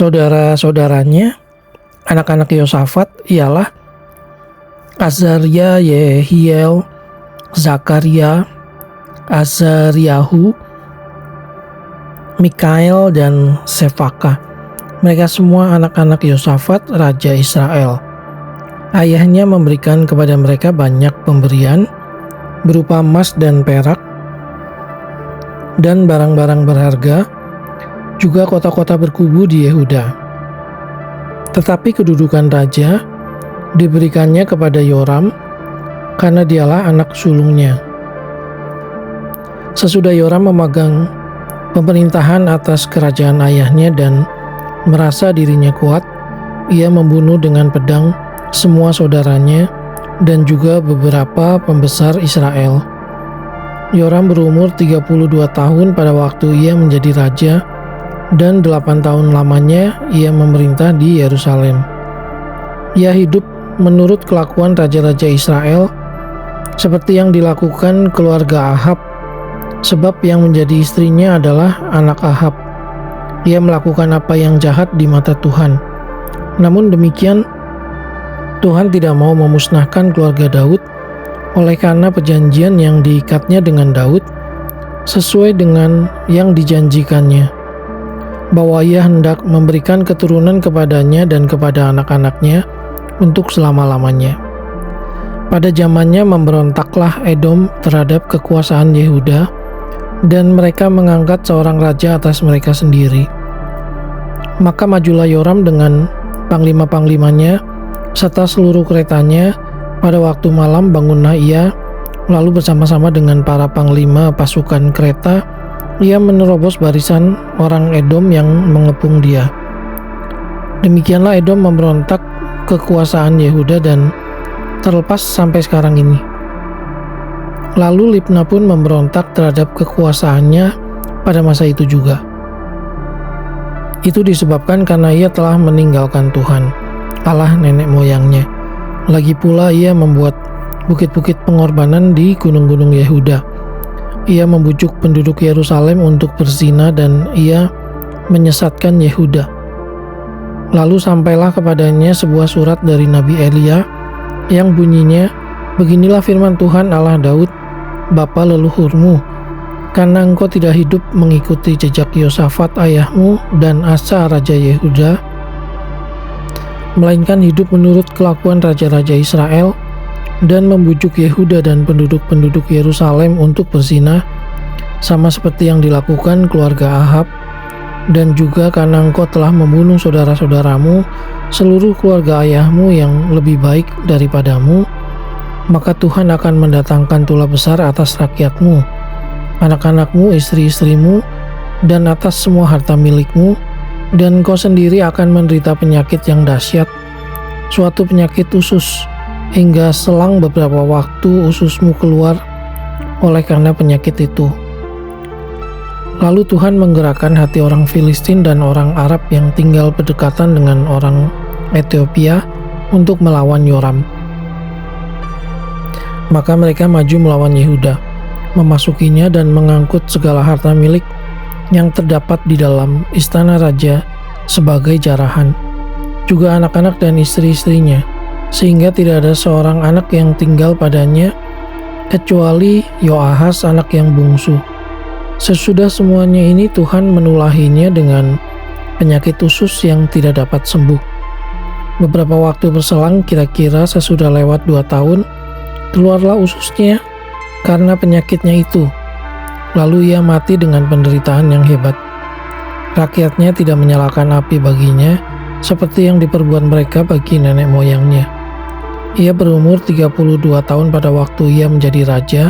Saudara-saudaranya, anak-anak Yosafat ialah Azaria, Yehiel, Zakaria, Azariahu, Mikael, dan Sefaka. Mereka semua anak-anak Yosafat, Raja Israel. Ayahnya memberikan kepada mereka banyak pemberian berupa emas dan perak dan barang-barang berharga, juga kota-kota berkubu di Yehuda. Tetapi kedudukan raja diberikannya kepada Yoram karena dialah anak sulungnya. Sesudah Yoram memegang pemerintahan atas kerajaan ayahnya dan merasa dirinya kuat, ia membunuh dengan pedang semua saudaranya dan juga beberapa pembesar Israel. Yoram berumur 32 tahun pada waktu ia menjadi raja, dan 8 tahun lamanya ia memerintah di Yerusalem. Ia hidup menurut kelakuan raja-raja Israel, seperti yang dilakukan keluarga Ahab, sebab yang menjadi istrinya adalah anak Ahab. Ia melakukan apa yang jahat di mata Tuhan. Namun demikian, Tuhan tidak mau memusnahkan keluarga Daud, oleh karena perjanjian yang diikatnya dengan Daud, sesuai dengan yang dijanjikannya, bahwa ia hendak memberikan keturunan kepadanya dan kepada anak-anaknya untuk selama-lamanya. Pada zamannya memberontaklah Edom terhadap kekuasaan Yehuda, dan mereka mengangkat seorang raja atas mereka sendiri. Maka majulah Yoram dengan panglima-panglimanya serta seluruh keretanya. Pada waktu malam bangunlah ia, lalu bersama-sama dengan para panglima pasukan kereta, ia menerobos barisan orang Edom yang mengepung dia. Demikianlah Edom memberontak kekuasaan Yehuda dan terlepas sampai sekarang ini. Lalu Libna pun memberontak terhadap kekuasaannya pada masa itu juga. Itu disebabkan karena ia telah meninggalkan Tuhan, Allah nenek moyangnya. Lagi pula ia membuat bukit-bukit pengorbanan di gunung-gunung Yehuda. Ia membujuk penduduk Yerusalem untuk berzina dan ia menyesatkan Yehuda. Lalu sampailah kepadanya sebuah surat dari Nabi Elia yang bunyinya, "Beginilah firman Tuhan Allah Daud, bapa leluhurmu, karena engkau tidak hidup mengikuti jejak Yosafat ayahmu dan Asa raja Yehuda, melainkan hidup menurut kelakuan raja-raja Israel, dan membujuk Yehuda dan penduduk-penduduk Yerusalem untuk berzina, sama seperti yang dilakukan keluarga Ahab, dan juga karena engkau telah membunuh saudara-saudaramu, seluruh keluarga ayahmu yang lebih baik daripadamu, maka Tuhan akan mendatangkan tulah besar atas rakyatmu, anak-anakmu, istri-istrimu, dan atas semua harta milikmu, dan engkau sendiri akan menderita penyakit yang dahsyat, suatu penyakit usus, hingga selang beberapa waktu ususmu keluar oleh karena penyakit itu." Lalu Tuhan menggerakkan hati orang Filistin dan orang Arab yang tinggal berdekatan dengan orang Ethiopia untuk melawan Yoram. Maka mereka maju melawan Yehuda, memasukinya dan mengangkut segala harta milik yang terdapat di dalam istana raja sebagai jarahan, juga anak-anak dan istri-istrinya, sehingga tidak ada seorang anak yang tinggal padanya kecuali Yoahas anak yang bungsu. Sesudah semuanya ini Tuhan menulahinya dengan penyakit usus yang tidak dapat sembuh. Beberapa waktu berselang, kira-kira sesudah lewat 2 tahun, keluarlah ususnya karena penyakitnya itu. Lalu ia mati dengan penderitaan yang hebat. Rakyatnya tidak menyalakan api baginya, seperti yang diperbuat mereka bagi nenek moyangnya. Ia berumur 32 tahun pada waktu ia menjadi raja,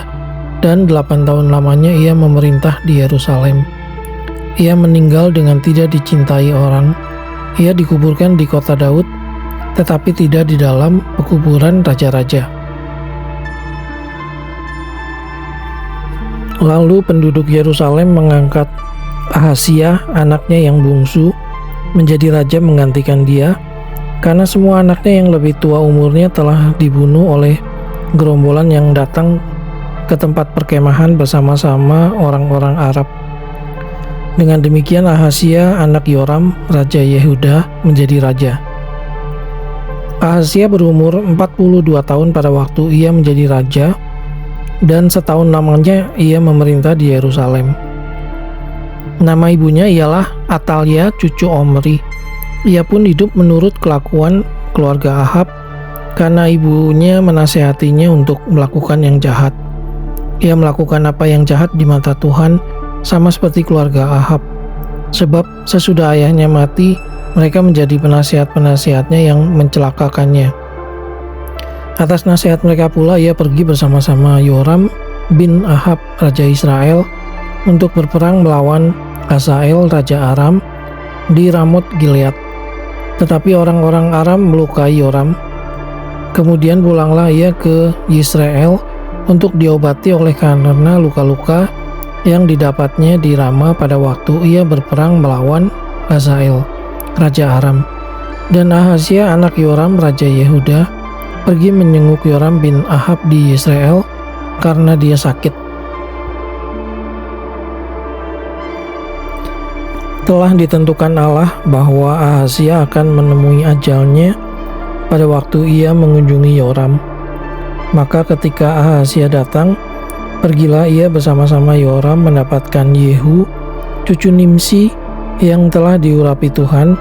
dan 8 tahun lamanya ia memerintah di Yerusalem. Ia meninggal dengan tidak dicintai orang. Ia dikuburkan di kota Daud, tetapi tidak di dalam pekuburan raja-raja. Lalu penduduk Yerusalem mengangkat Ahazia, anaknya yang bungsu, menjadi raja menggantikan dia, karena semua anaknya yang lebih tua umurnya telah dibunuh oleh gerombolan yang datang ke tempat perkemahan bersama-sama orang-orang Arab. Dengan demikian Ahazia anak Yoram, Raja Yehuda, menjadi raja. Ahazia berumur 42 tahun pada waktu ia menjadi raja, dan setahun lamanya ia memerintah di Yerusalem. Nama ibunya ialah Atalia, cucu Omri. Ia pun hidup menurut kelakuan keluarga Ahab, karena ibunya menasehatinya untuk melakukan yang jahat. Ia melakukan apa yang jahat di mata Tuhan, sama seperti keluarga Ahab. Sebab sesudah ayahnya mati, mereka menjadi penasihat-penasihatnya yang mencelakakannya. Atas nasihat mereka pula ia pergi bersama-sama Yoram bin Ahab, Raja Israel, untuk berperang melawan Hazael, Raja Aram, di Ramot Gilead. Tetapi orang-orang Aram melukai Yoram. Kemudian pulanglah ia ke Yisrael untuk diobati oleh karena luka-luka yang didapatnya di Rama pada waktu ia berperang melawan Hazael, Raja Aram. Dan Ahazia anak Yoram, Raja Yehuda, pergi menyenguk Yoram bin Ahab di Yisrael karena dia sakit. Telah ditentukan Allah bahwa Ahazia akan menemui ajalnya pada waktu ia mengunjungi Yoram. Maka ketika Ahazia datang, pergilah ia bersama-sama Yoram mendapatkan Yehu, cucu Nimsi, yang telah diurapi Tuhan,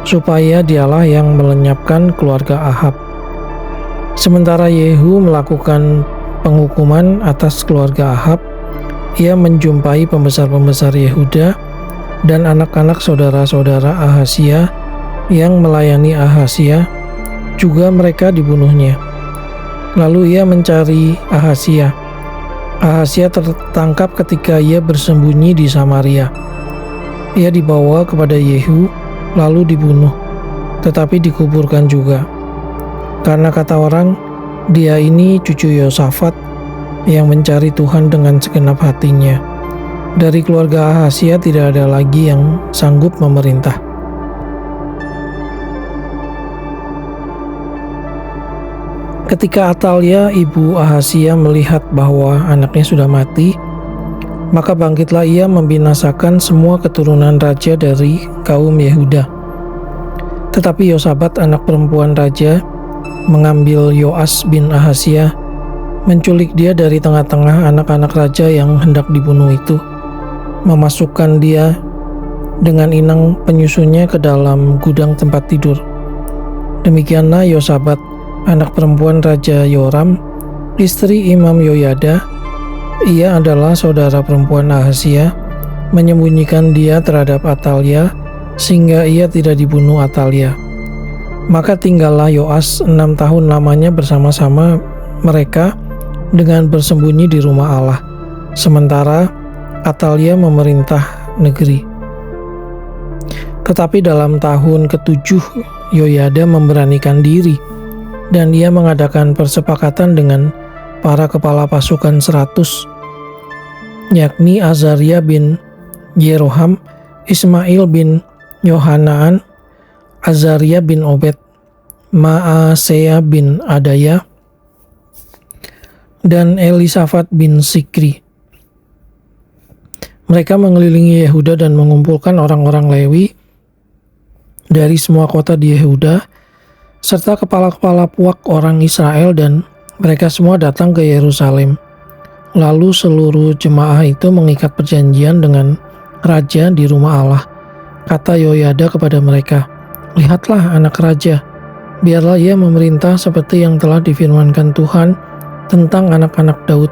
supaya dialah yang melenyapkan keluarga Ahab. Sementara Yehu melakukan penghukuman atas keluarga Ahab, ia menjumpai pembesar-pembesar Yehuda dan anak-anak saudara-saudara Ahazia yang melayani Ahazia, juga mereka dibunuhnya. Lalu ia mencari Ahazia. Ahazia tertangkap ketika ia bersembunyi di Samaria. Ia dibawa kepada Yehu, lalu dibunuh, tetapi dikuburkan juga. Karena kata orang, dia ini cucu Yosafat yang mencari Tuhan dengan segenap hatinya. Dari keluarga Ahazia tidak ada lagi yang sanggup memerintah. Ketika Atalia, ibu Ahazia, melihat bahwa anaknya sudah mati, maka bangkitlah ia membinasakan semua keturunan raja dari kaum Yehuda. Tetapi Yosabat, anak perempuan raja, mengambil Yoas bin Ahazia, menculik dia dari tengah-tengah anak-anak raja yang hendak dibunuh itu, memasukkan dia dengan inang penyusunya ke dalam gudang tempat tidur. Demikianlah Yosabat, anak perempuan Raja Yoram, istri Imam Yoyada, ia adalah saudara perempuan Ahazia, menyembunyikan dia terhadap Atalia, sehingga ia tidak dibunuh Atalia. Maka tinggallah Yoas 6 tahun lamanya bersama-sama mereka dengan bersembunyi di rumah Allah, sementara Atalia memerintah negeri. Tetapi dalam tahun ke-7 Yoyada memberanikan diri, dan ia mengadakan persepakatan dengan para kepala pasukan 100, yakni Azaria bin Yeroham, Ismail bin Yohanaan, Azaria bin Obed, Maasea bin Adaya, dan Elisafat bin Sikri. Mereka mengelilingi Yehuda dan mengumpulkan orang-orang Lewi dari semua kota di Yehuda, serta kepala-kepala puak orang Israel, dan mereka semua datang ke Yerusalem. Lalu seluruh jemaah itu mengikat perjanjian dengan raja di rumah Allah. Kata Yoyada kepada mereka, "Lihatlah anak raja, biarlah ia memerintah seperti yang telah difirmankan Tuhan tentang anak-anak Daud.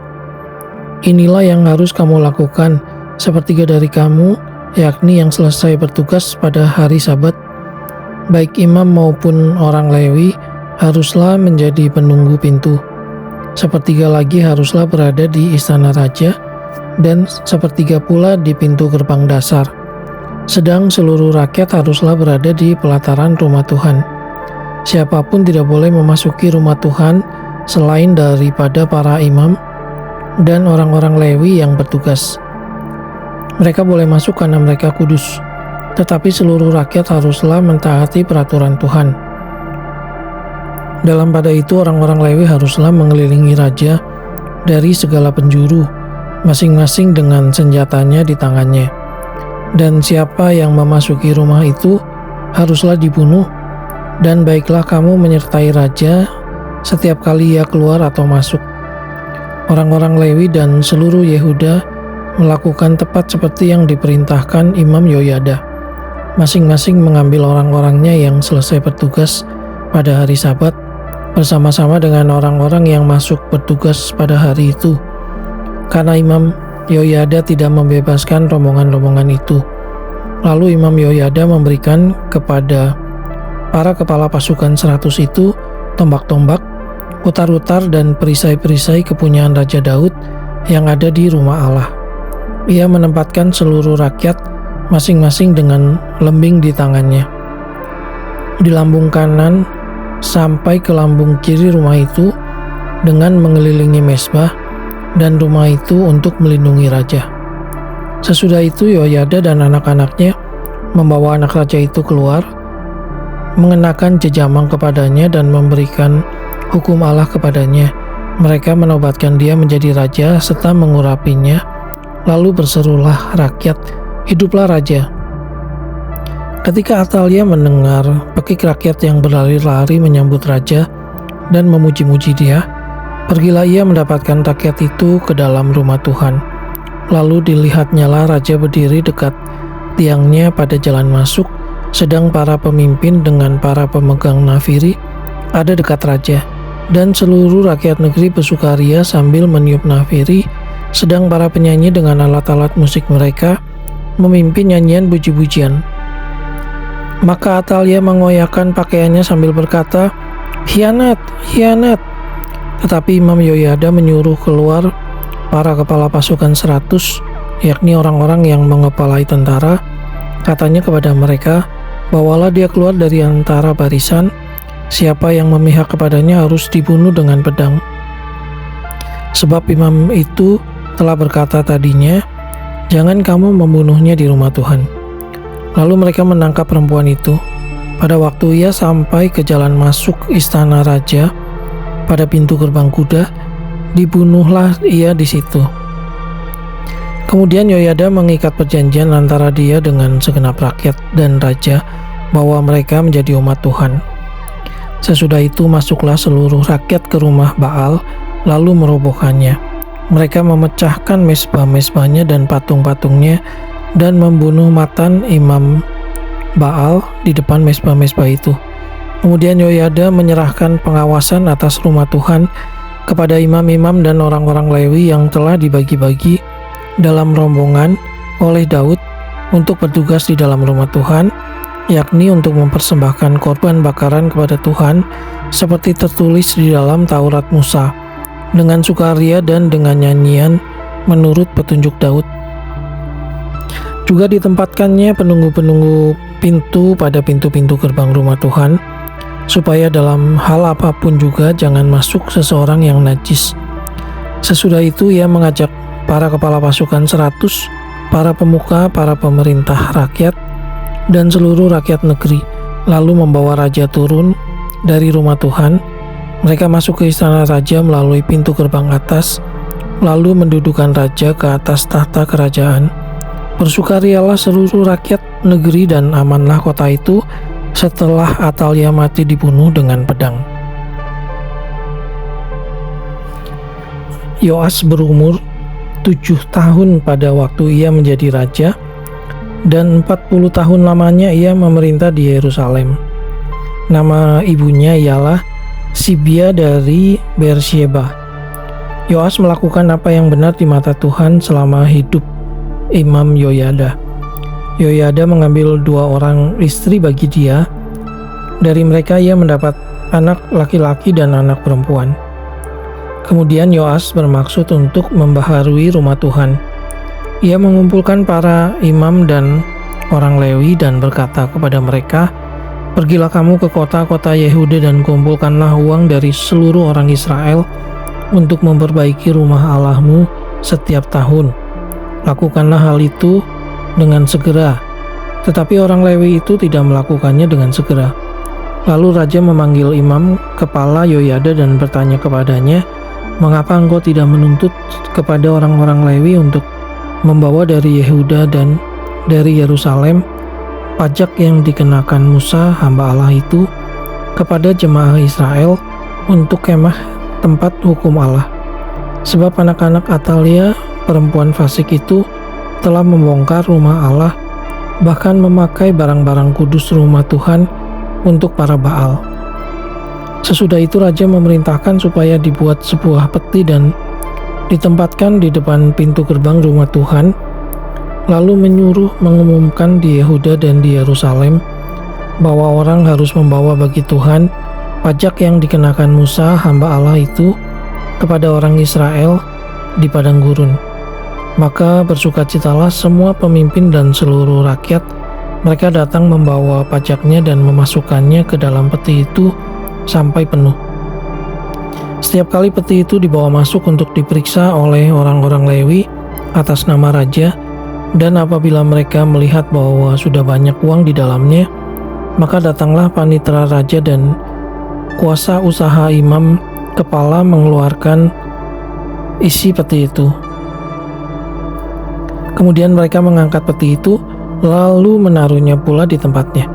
Inilah yang harus kamu lakukan, sepertiga dari kamu, yakni yang selesai bertugas pada hari Sabat, baik imam maupun orang Lewi, haruslah menjadi penunggu pintu. Sepertiga lagi haruslah berada di istana raja, dan sepertiga pula di pintu gerbang dasar. Sedang seluruh rakyat haruslah berada di pelataran rumah Tuhan. Siapapun tidak boleh memasuki rumah Tuhan selain daripada para imam dan orang-orang Lewi yang bertugas. Mereka boleh masuk karena mereka kudus, tetapi seluruh rakyat haruslah mentaati peraturan Tuhan. Dalam pada itu orang-orang Lewi haruslah mengelilingi raja dari segala penjuru, masing-masing dengan senjatanya di tangannya. dan siapa yang memasuki rumah itu haruslah dibunuh, dan baiklah kamu menyertai raja setiap kali ia keluar atau masuk." Orang-orang Lewi dan seluruh Yehuda melakukan tepat seperti yang diperintahkan Imam Yoyada. Masing-masing mengambil orang-orangnya yang selesai bertugas pada hari Sabat bersama-sama dengan orang-orang yang masuk bertugas pada hari itu. Karena Imam Yoyada tidak membebaskan rombongan-rombongan itu. Lalu Imam Yoyada memberikan kepada para kepala pasukan 100 itu tombak-tombak, utar-utar dan perisai-perisai kepunyaan Raja Daud yang ada di rumah Allah. Ia menempatkan seluruh rakyat masing-masing dengan lembing di tangannya, di lambung kanan sampai ke lambung kiri rumah itu, dengan mengelilingi mezbah dan rumah itu untuk melindungi raja. Sesudah itu Yoyada dan anak-anaknya membawa anak raja itu keluar, mengenakan jejamang kepadanya dan memberikan hukum Allah kepadanya. Mereka menobatkan dia menjadi raja serta mengurapinya. Lalu berserulah rakyat, "Hiduplah raja!" Ketika Atalia mendengar pekik rakyat yang berlari-lari menyambut raja dan memuji-muji dia, pergilah ia mendapatkan rakyat itu ke dalam rumah Tuhan. Lalu dilihatnyalah raja berdiri dekat tiangnya pada jalan masuk, sedang para pemimpin dengan para pemegang nafiri ada dekat raja, dan seluruh rakyat negeri bersukaria sambil meniup nafiri, sedang para penyanyi dengan alat-alat musik mereka memimpin nyanyian puji-pujian. Maka Atalia mengoyakkan pakaiannya sambil berkata, "Khianat, khianat!" Tetapi Imam Yoyada menyuruh keluar para kepala pasukan 100, yakni orang-orang yang mengepalai tentara. Katanya kepada mereka, "Bawalah dia keluar dari antara barisan. Siapa yang memihak kepadanya harus dibunuh dengan pedang." Sebab imam itu telah berkata tadinya, "Jangan kamu membunuhnya di rumah Tuhan." Lalu mereka menangkap perempuan itu. Pada waktu ia sampai ke jalan masuk istana raja, pada pintu gerbang kuda, dibunuhlah ia di situ. Kemudian Yoyada mengikat perjanjian antara dia dengan segenap rakyat dan raja bahwa mereka menjadi umat Tuhan. Sesudah itu masuklah seluruh rakyat ke rumah Baal, lalu merobohkannya. Mereka memecahkan mezbah-mezbahnya dan patung-patungnya dan membunuh Matan imam Baal di depan mezbah-mezbah itu. Kemudian Yoyada menyerahkan pengawasan atas rumah Tuhan kepada imam-imam dan orang-orang Lewi yang telah dibagi-bagi dalam rombongan oleh Daud untuk bertugas di dalam rumah Tuhan, yakni untuk mempersembahkan korban bakaran kepada Tuhan seperti tertulis di dalam Taurat Musa, dengan sukaria dan dengan nyanyian menurut petunjuk Daud. Juga ditempatkannya penunggu-penunggu pintu pada pintu-pintu gerbang rumah Tuhan, supaya dalam hal apapun juga jangan masuk seseorang yang najis. Sesudah itu ia mengajak para kepala pasukan 100, para pemuka, para pemerintah rakyat, dan seluruh rakyat negeri, lalu membawa raja turun dari rumah Tuhan. Mereka masuk ke istana raja melalui pintu gerbang atas, lalu mendudukan raja ke atas tahta kerajaan. Bersukarialah seluruh rakyat negeri dan amanlah kota itu setelah Atalia mati dibunuh dengan pedang. Yoas berumur 7 tahun pada waktu ia menjadi raja, dan 40 tahun lamanya ia memerintah di Yerusalem. Nama ibunya ialah Sibia dari Beersheba. Yoas melakukan apa yang benar di mata Tuhan selama hidup Imam Yoyada. Yoyada mengambil 2 orang istri bagi dia. Dari mereka ia mendapat anak laki-laki dan anak perempuan. Kemudian Yoas bermaksud untuk membaharui rumah Tuhan. Ia mengumpulkan para imam dan orang Lewi dan berkata kepada mereka, "Pergilah kamu ke kota-kota Yehuda dan kumpulkanlah uang dari seluruh orang Israel untuk memperbaiki rumah Allahmu setiap tahun. Lakukanlah hal itu dengan segera." Tetapi orang Lewi itu tidak melakukannya dengan segera. Lalu raja memanggil imam kepala Yoyada dan bertanya kepadanya, "Mengapa engkau tidak menuntut kepada orang-orang Lewi untuk membawa dari Yehuda dan dari Yerusalem pajak yang dikenakan Musa hamba Allah itu kepada jemaah Israel untuk kemah tempat hukum Allah. Sebab anak-anak Atalia, perempuan fasik itu, telah membongkar rumah Allah, bahkan memakai barang-barang kudus rumah Tuhan untuk para Baal. Sesudah itu raja memerintahkan supaya dibuat sebuah peti dan ditempatkan di depan pintu gerbang rumah Tuhan, lalu menyuruh mengumumkan di Yehuda dan di Yerusalem bahwa orang harus membawa bagi Tuhan pajak yang dikenakan Musa hamba Allah itu kepada orang Israel di padang gurun. Maka bersukacitalah semua pemimpin dan seluruh rakyat. Mereka datang membawa pajaknya dan memasukkannya ke dalam peti itu sampai penuh. Setiap kali peti itu dibawa masuk untuk diperiksa oleh orang-orang Lewi atas nama raja, dan apabila mereka melihat bahwa sudah banyak uang di dalamnya, maka datanglah panitera raja dan kuasa usaha imam kepala mengeluarkan isi peti itu. Kemudian mereka mengangkat peti itu lalu menaruhnya pula di tempatnya.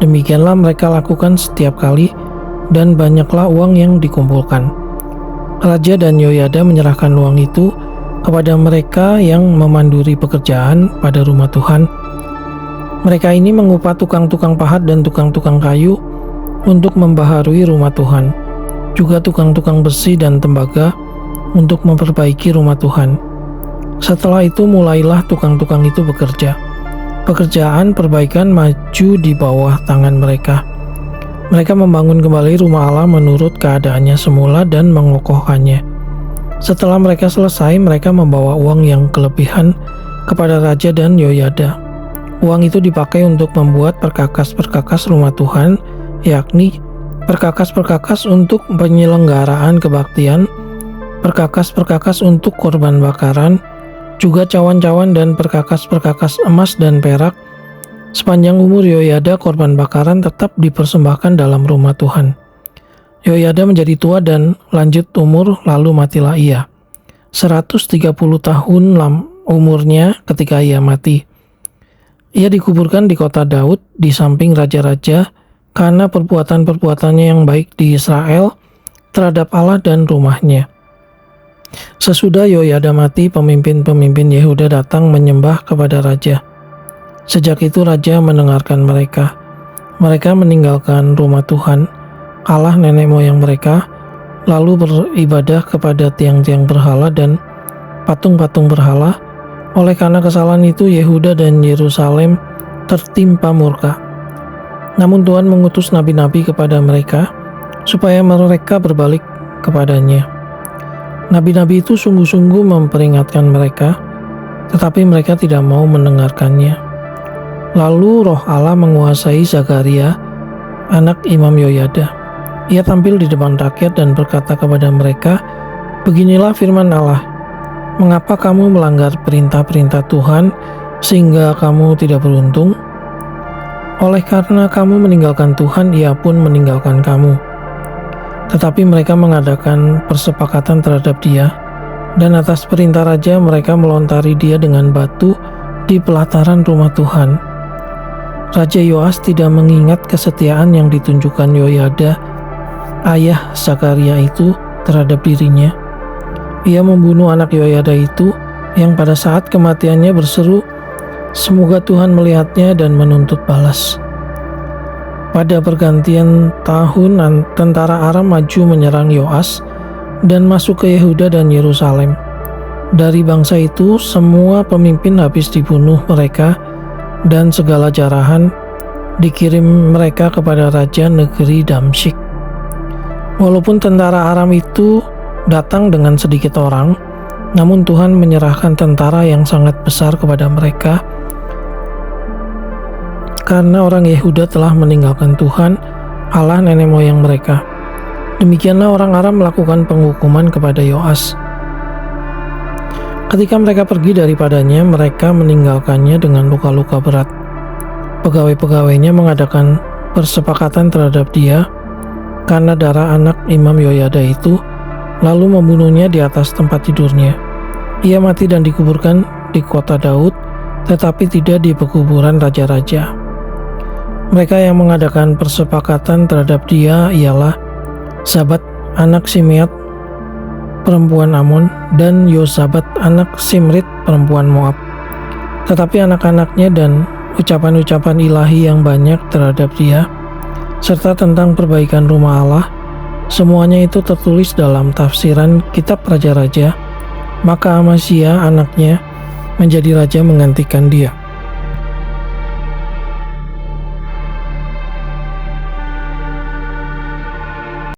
Demikianlah mereka lakukan setiap kali, dan banyaklah uang yang dikumpulkan. Raja dan Yoyada menyerahkan uang itu kepada mereka yang memanduri pekerjaan pada rumah Tuhan. Mereka ini mengupah tukang-tukang pahat dan tukang-tukang kayu untuk membaharui rumah Tuhan, juga tukang-tukang besi dan tembaga untuk memperbaiki rumah Tuhan. Setelah itu mulailah tukang-tukang itu bekerja. Pekerjaan perbaikan maju di bawah tangan mereka. Mereka membangun kembali rumah Allah menurut keadaannya semula dan mengokohkannya. Setelah mereka selesai, mereka membawa uang yang kelebihan kepada Raja dan Yoyada. Uang itu dipakai untuk membuat perkakas-perkakas rumah Tuhan, yakni perkakas-perkakas untuk penyelenggaraan kebaktian, perkakas-perkakas untuk korban bakaran, juga cawan-cawan dan perkakas-perkakas emas dan perak. Sepanjang umur Yoyada, korban bakaran tetap dipersembahkan dalam rumah Tuhan. Yoyada menjadi tua dan lanjut umur, lalu matilah ia. 130 tahun umurnya ketika ia mati. Ia dikuburkan di kota Daud di samping raja-raja karena perbuatan-perbuatannya yang baik di Israel terhadap Allah dan rumahnya. Sesudah Yoyada mati, pemimpin-pemimpin Yehuda datang menyembah kepada raja. Sejak itu raja mendengarkan mereka. Mereka meninggalkan rumah Tuhan, Allah nenek moyang mereka, lalu beribadah kepada tiang-tiang berhala dan patung-patung berhala. Oleh karena kesalahan itu, Yehuda dan Yerusalem tertimpa murka. Namun Tuhan mengutus nabi-nabi kepada mereka, supaya mereka berbalik kepadanya. Nabi-nabi itu sungguh-sungguh memperingatkan mereka, tetapi mereka tidak mau mendengarkannya. Lalu roh Allah menguasai Zakaria, anak Imam Yoyada. Ia tampil di depan rakyat dan berkata kepada mereka, "Beginilah firman Allah, mengapa kamu melanggar perintah-perintah Tuhan sehingga kamu tidak beruntung? Oleh karena kamu meninggalkan Tuhan, Ia pun meninggalkan kamu." Tetapi mereka mengadakan persepakatan terhadap dia, dan atas perintah raja mereka melontari dia dengan batu di pelataran rumah Tuhan. Raja Yoas tidak mengingat kesetiaan yang ditunjukkan Yoyada, ayah Zakaria itu, terhadap dirinya. Ia membunuh anak Yoyada itu, yang pada saat kematiannya berseru, "Semoga Tuhan melihatnya dan menuntut balas." Pada pergantian tahun, tentara Aram maju menyerang Yoas dan masuk ke Yehuda dan Yerusalem. Dari bangsa itu, semua pemimpin habis dibunuh mereka, dan segala jarahan dikirim mereka kepada raja negeri Damsyik. Walaupun tentara Aram itu datang dengan sedikit orang, namun Tuhan menyerahkan tentara yang sangat besar kepada mereka, karena orang Yehuda telah meninggalkan Tuhan, Allah nenek moyang mereka. Demikianlah orang Aram melakukan penghukuman kepada Yoas. Ketika mereka pergi daripadanya, mereka meninggalkannya dengan luka-luka berat. Pegawai-pegawainya mengadakan persepakatan terhadap dia karena darah anak Imam Yoyada itu, lalu membunuhnya di atas tempat tidurnya. Ia mati dan dikuburkan di kota Daud tetapi tidak di pekuburan raja-raja. Mereka yang mengadakan persepakatan terhadap dia ialah Zabat anak Simeat perempuan Amon dan Yosabat anak Simrit perempuan Moab. Tetapi anak-anaknya dan ucapan-ucapan ilahi yang banyak terhadap dia serta tentang perbaikan rumah Allah, semuanya itu tertulis dalam tafsiran kitab raja-raja. Maka Amasya anaknya menjadi raja menggantikan dia.